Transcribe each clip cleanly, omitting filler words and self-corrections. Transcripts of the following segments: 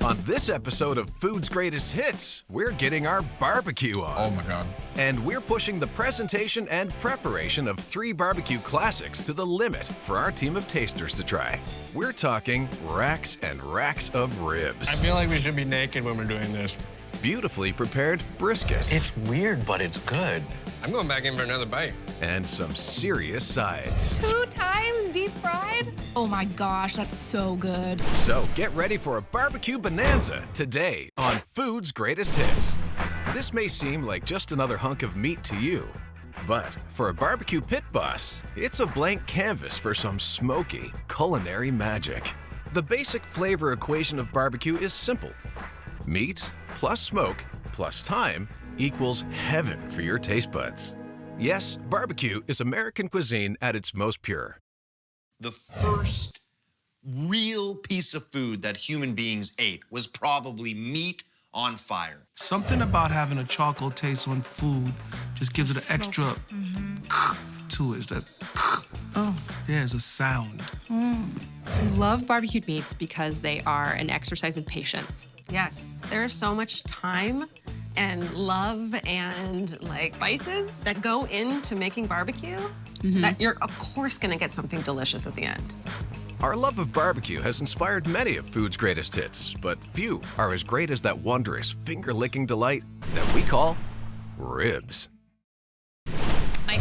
On this episode of Food's Greatest Hits, we're getting our barbecue on. Oh my God. And we're pushing the presentation and preparation of 3 barbecue classics to the limit for our team of tasters to try. We're talking racks and racks of ribs. I feel like we should be naked when we're doing this. Beautifully prepared brisket. It's weird, but it's good. I'm going back in for another bite. And some serious sides. 2 times deep fried? Oh my gosh, that's so good. So get ready for a barbecue bonanza today on Food's Greatest Hits. This may seem like just another hunk of meat to you, but for a barbecue pit boss, it's a blank canvas for some smoky culinary magic. The basic flavor equation of barbecue is simple. Meat plus smoke plus time equals heaven for your taste buds. Yes, barbecue is American cuisine at its most pure. The first real piece of food that human beings ate was probably meat on fire. Something about having a charcoal taste on food just gives it an extra to it. That there's a sound. We love barbecued meats because they are an exercise in patience. Yes. There's so much time and love and like spices that go into making barbecue that you're of course gonna get something delicious at the end. Our love of barbecue has inspired many of Food's greatest hits, but few are as great as that wondrous, finger-licking delight that we call ribs. My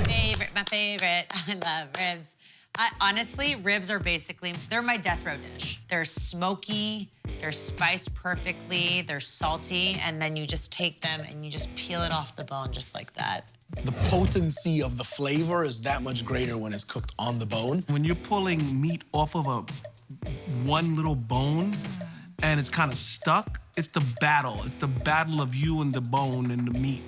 favorite. I love ribs. Honestly, ribs are basically, they're my death row dish. They're smoky, they're spiced perfectly, they're salty, and then you just take them and you just peel it off the bone just like that. The potency of the flavor is that much greater when it's cooked on the bone. When you're pulling meat off of one little bone and it's kind of stuck, it's the battle. It's the battle of you and the bone and the meat.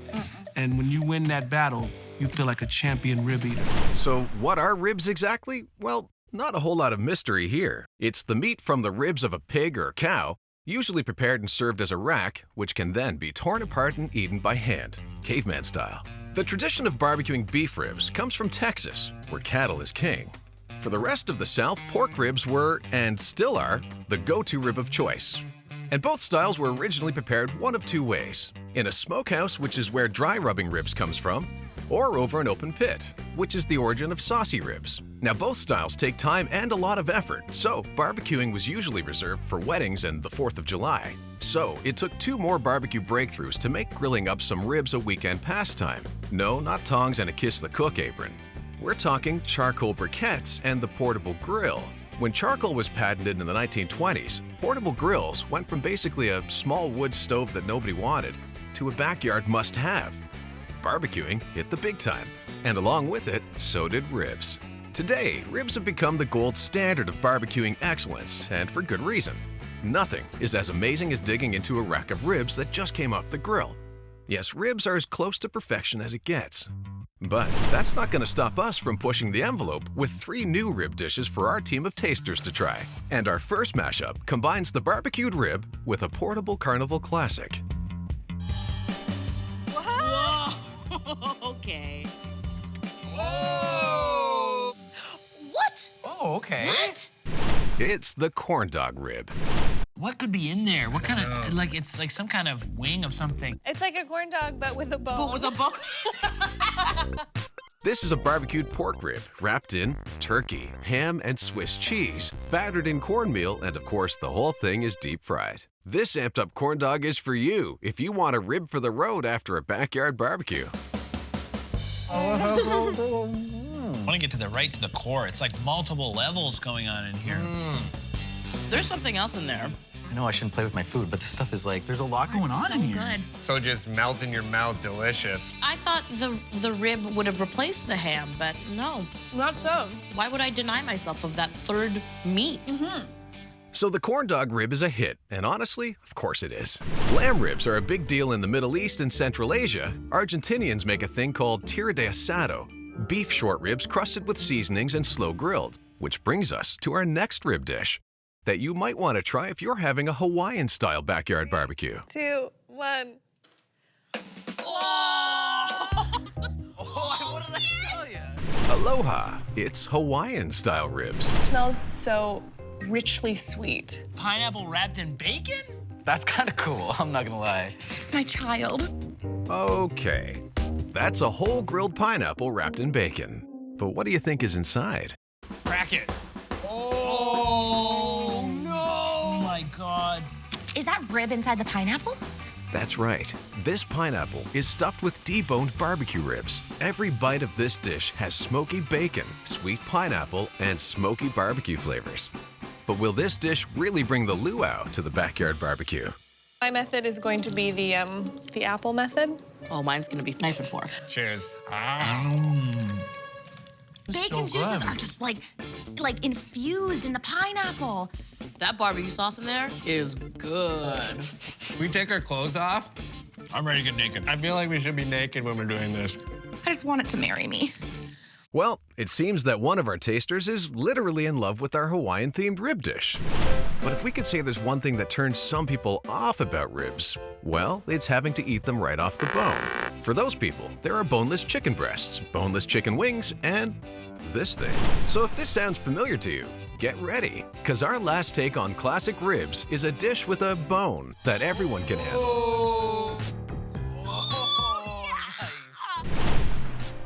And when you win that battle, you feel like a champion rib eater. So what are ribs exactly? Well, not a whole lot of mystery here. It's the meat from the ribs of a pig or a cow, usually prepared and served as a rack, which can then be torn apart and eaten by hand, caveman style. The tradition of barbecuing beef ribs comes from Texas, where cattle is king. For the rest of the South, pork ribs were, and still are, the go-to rib of choice. And both styles were originally prepared one of 2 ways: in a smokehouse, which is where dry rubbing ribs comes from, or over an open pit, which is the origin of saucy ribs. Now, both styles take time and a lot of effort, so barbecuing was usually reserved for weddings and the 4th of July. So it took 2 more barbecue breakthroughs to make grilling up some ribs a weekend pastime. No, not tongs and a kiss the cook apron. We're talking charcoal briquettes and the portable grill. When charcoal was patented in the 1920s, portable grills went from basically a small wood stove that nobody wanted to a backyard must-have. Barbecuing hit the big time, and along with it, so did ribs. Today, ribs have become the gold standard of barbecuing excellence, and for good reason. Nothing is as amazing as digging into a rack of ribs that just came off the grill. Yes, ribs are as close to perfection as it gets. But that's not going to stop us from pushing the envelope with 3 new rib dishes for our team of tasters to try. And our first mashup combines the barbecued rib with a portable carnival classic. Okay. Whoa! What? Oh, okay. What? It's the corn dog rib. What could be in there? What kind of, like, it's like some kind of wing of something. It's like a corn dog, but with a bone. But with a bone? This is a barbecued pork rib wrapped in turkey, ham, and Swiss cheese, battered in cornmeal, and of course, the whole thing is deep fried. This amped up corn dog is for you if you want a rib for the road after a backyard barbecue. I want to get to the core. It's like multiple levels going on in here. There's something else in there. I know I shouldn't play with my food, but this stuff is like, there's a lot going on in here. Good. So just melt in your mouth, delicious. I thought the rib would have replaced the ham, but no. Not so. Why would I deny myself of that third meat? So the corn dog rib is a hit, and honestly, of course it is. Lamb ribs are a big deal in the Middle East and Central Asia. Argentinians make a thing called tira de asado, beef short ribs crusted with seasonings and slow grilled, which brings us to our next rib dish that you might want to try if you're having a Hawaiian-style backyard barbecue. 2, 1. Aloha, it's Hawaiian-style ribs. It smells so richly sweet. Pineapple wrapped in bacon? That's kind of cool, I'm not gonna lie. It's my child. Okay, that's a whole grilled pineapple wrapped in bacon. But what do you think is inside? Crack it. Oh, no! Oh, my God. Is that rib inside the pineapple? That's right. This pineapple is stuffed with deboned barbecue ribs. Every bite of this dish has smoky bacon, sweet pineapple, and smoky barbecue flavors. But will this dish really bring the luau to the backyard barbecue? My method is going to be the apple method. Oh, mine's gonna be knife and fork. Cheers. Bacon juices are just like infused in the pineapple. That barbecue sauce in there is good. We take our clothes off. I'm ready to get naked. I feel like we should be naked when we're doing this. I just want it to marry me. Well, it seems that one of our tasters is literally in love with our Hawaiian-themed rib dish. But if we could say there's one thing that turns some people off about ribs, well, it's having to eat them right off the bone. For those people, there are boneless chicken breasts, boneless chicken wings, and this thing. So if this sounds familiar to you, get ready, because our last take on classic ribs is a dish with a bone that everyone can handle.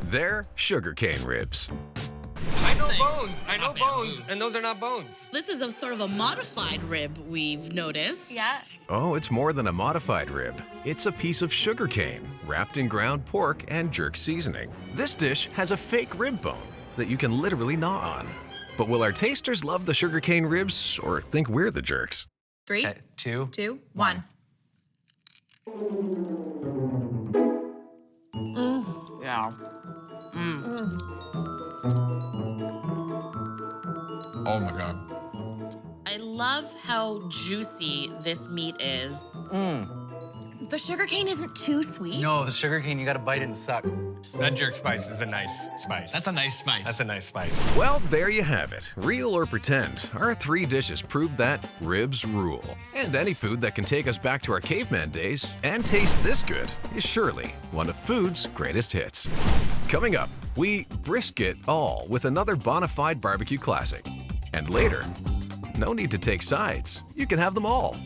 They're sugarcane ribs. I know bones. I know bones, and those are not bones. This is a sort of a modified rib we've noticed. Yeah. Oh, it's more than a modified rib. It's a piece of sugarcane wrapped in ground pork and jerk seasoning. This dish has a fake rib bone that you can literally gnaw on. But will our tasters love the sugarcane ribs or think we're the jerks? 3, 2, 2, 1. Yeah. Oh my God. I love how juicy this meat is. The sugarcane isn't too sweet. No, the sugarcane, you gotta bite it and suck. That jerk spice is a nice spice. That's a nice spice. That's a nice spice. Well, there you have it. Real or pretend, our 3 dishes prove that ribs rule. And any food that can take us back to our caveman days and taste this good is surely one of food's greatest hits. Coming up, we brisket all with another bona fide barbecue classic. And later, no need to take sides. You can have them all.